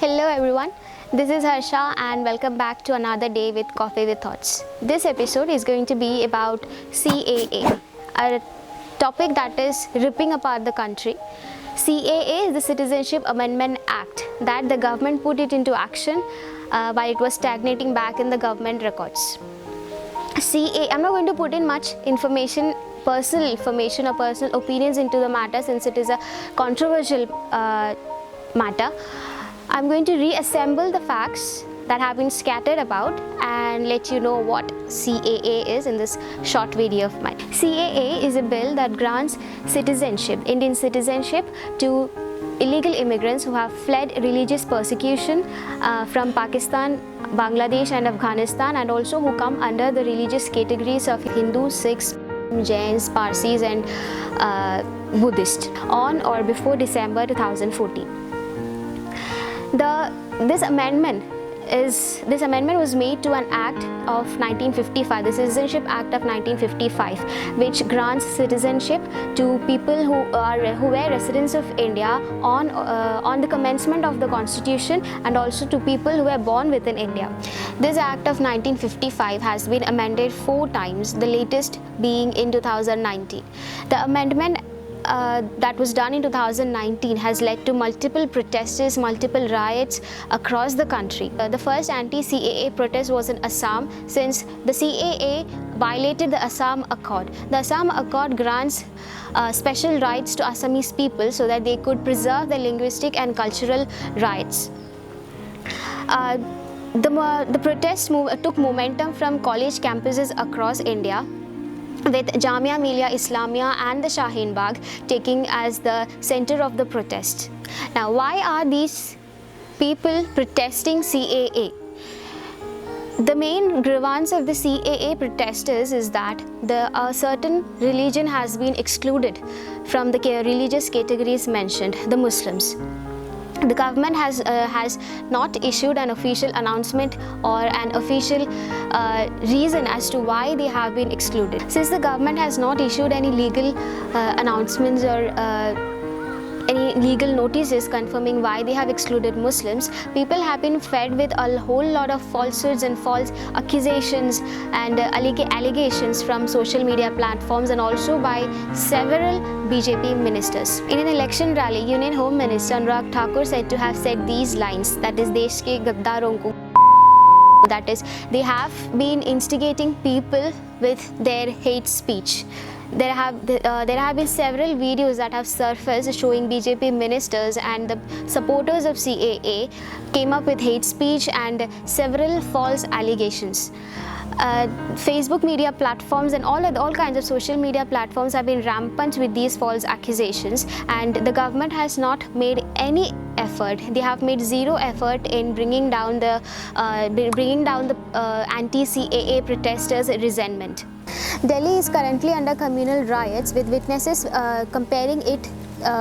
Hello everyone, this is Harsha and welcome back to another day with Coffee with Thoughts. This episode is going to be about CAA, a topic that is ripping apart the country. CAA is the Citizenship Amendment Act that the government put it into action while it was stagnating back in the government records. I'm not going to put in much personal information or personal opinions into the matter since it is a controversial matter. I'm going to reassemble the facts that have been scattered about and let you know what CAA is in this short video of mine. CAA is a bill that grants citizenship, Indian citizenship, to illegal immigrants who have fled religious persecution from Pakistan, Bangladesh and Afghanistan, and also who come under the religious categories of Hindus, Sikhs, Jains, Parsis and Buddhists on or before December 2014. This amendment was made to an act of 1955, the Citizenship Act of 1955, which grants citizenship to people who were residents of India on the commencement of the Constitution, and also to people who were born within India. This Act of 1955 has been amended 4 times, the latest being in 2019. The amendment that was done in 2019 has led to multiple protests, multiple riots across the country. The first anti-CAA protest was in Assam, since the CAA violated the Assam Accord. The Assam Accord grants special rights to Assamese people so that they could preserve their linguistic and cultural rights. The protest took momentum from college campuses across India, with Jamia Millia Islamia and the Shaheen Bagh taking as the center of the protest. Now, why are these people protesting CAA? The main grievance of the CAA protesters is that a certain religion has been excluded from the religious categories mentioned, the Muslims. The government has not issued an official announcement or an official reason as to why they have been excluded. Since the government has not issued any legal announcements or any legal notices confirming why they have excluded Muslims, people have been fed with a whole lot of falsehoods and false accusations and allegations from social media platforms and also by several BJP ministers. In an election rally, Union Home Minister Anurag Thakur said to have said these lines, that is, Desh ke gaddaron ko, that is, they have been instigating people with their hate speech. There have been several videos that have surfaced showing BJP ministers and the supporters of CAA came up with hate speech and several false allegations. Facebook media platforms and all kinds of social media platforms have been rampant with these false accusations, and the government has not made any effort. They have made zero effort in bringing down the anti-CAA protesters' resentment. Delhi is currently under communal riots, with witnesses comparing it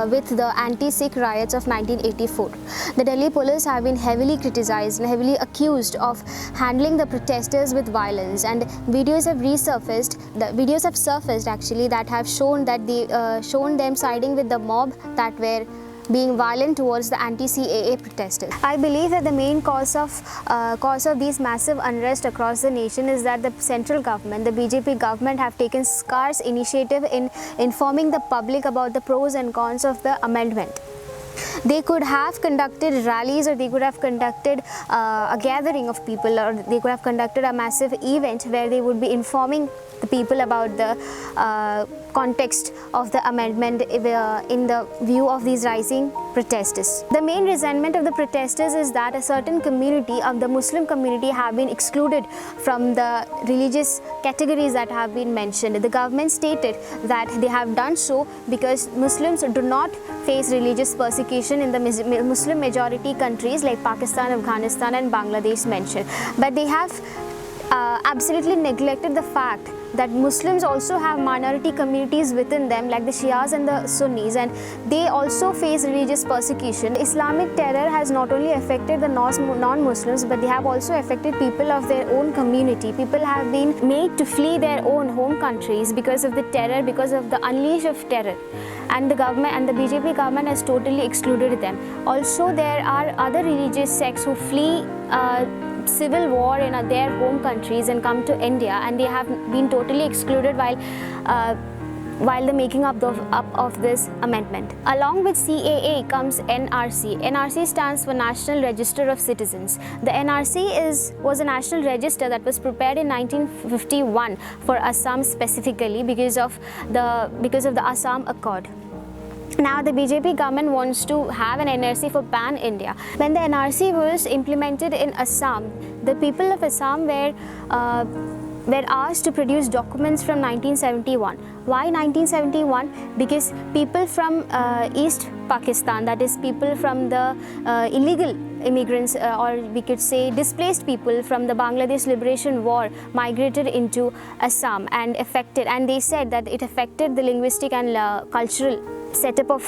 with the anti-Sikh riots of 1984. The Delhi police have been heavily criticized and heavily accused of handling the protesters with violence, and videos have surfaced actually that have shown them siding with the mob that were being violent towards the anti-CAA protesters. I believe that the main cause of these massive unrest across the nation is that the central government, the BJP government, have taken scarce initiative in informing the public about the pros and cons of the amendment. They could have conducted rallies, or they could have conducted a gathering of people, or they could have conducted a massive event where they would be informing the people about the context of the amendment in the view of these rising protesters. The main resentment of the protesters is that a certain community of the Muslim community have been excluded from the religious categories that have been mentioned. The government stated that they have done so because Muslims do not face religious persecution in the Muslim majority countries like Pakistan, Afghanistan and Bangladesh mentioned. But they have absolutely neglected the fact that Muslims also have minority communities within them, like the Shias and the Sunnis, and they also face religious persecution. Islamic terror has not only affected the non-Muslims, but they have also affected people of their own community. People have been made to flee their own home countries because of the terror, because of the unleash of terror. and the government and the BJP government has totally excluded them. Also, there are other religious sects who flee civil war in their home countries and come to India, and they have been totally excluded while the making up of this amendment. Along with CAA comes NRC. NRC stands for National Register of Citizens. The NRC was a national register that was prepared in 1951 for Assam specifically because of the Assam Accord. Now the BJP government wants to have an NRC for pan-India. When the NRC was implemented in Assam, the people of Assam were asked to produce documents from 1971. Why 1971? Because people from East Pakistan, that is people from the illegal immigrants or we could say displaced people from the Bangladesh Liberation War migrated into Assam and they said that it affected the linguistic and cultural setup of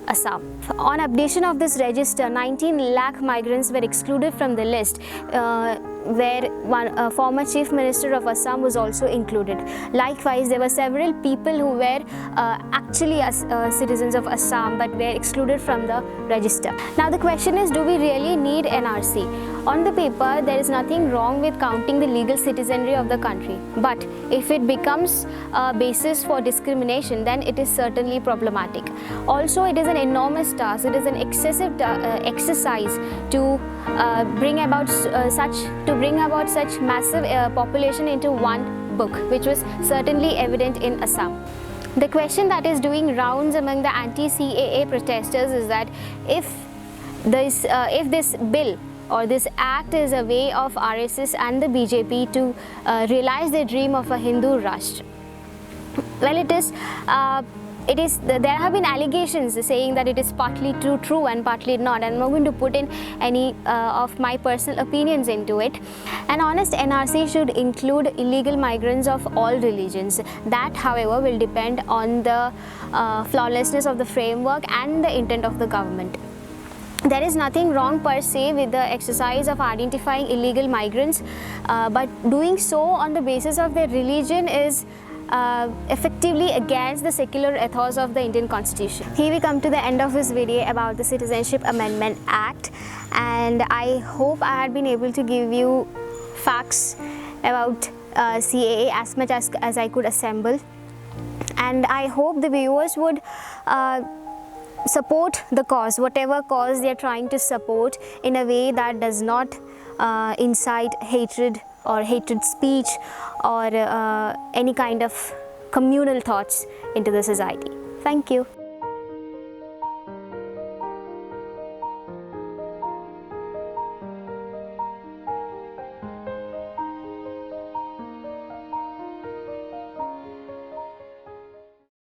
Assam. On updation of this register, 19 lakh migrants were excluded from the list, where one former Chief Minister of Assam was also included. Likewise, there were several people who were actually citizens of Assam but were excluded from the register. Now the question is, do we really need NRC? On the paper, there is nothing wrong with counting the legal citizenry of the country, but if it becomes a basis for discrimination, then it is certainly problematic. Also, it is an enormous task. It is an excessive exercise to bring about such massive population into one book, which was certainly evident in Assam. The question that is doing rounds among the anti-CAA protesters is that if this bill or this act is a way of RSS and the BJP to realize their dream of a Hindu Rashtra. Well, there have been allegations saying that it is partly true and partly not, and I'm not going to put in any of my personal opinions into it. An honest NRC should include illegal migrants of all religions. That, however, will depend on the flawlessness of the framework and the intent of the government. There is nothing wrong per se with the exercise of identifying illegal migrants, but doing so on the basis of their religion is effectively against the secular ethos of the Indian Constitution. Here we come to the end of this video about the Citizenship Amendment Act, and I hope I had been able to give you facts about CAA as much as I could assemble, and I hope the viewers would support the cause, whatever cause they are trying to support, in a way that does not incite hatred or hatred speech or any kind of communal thoughts into the society. Thank you.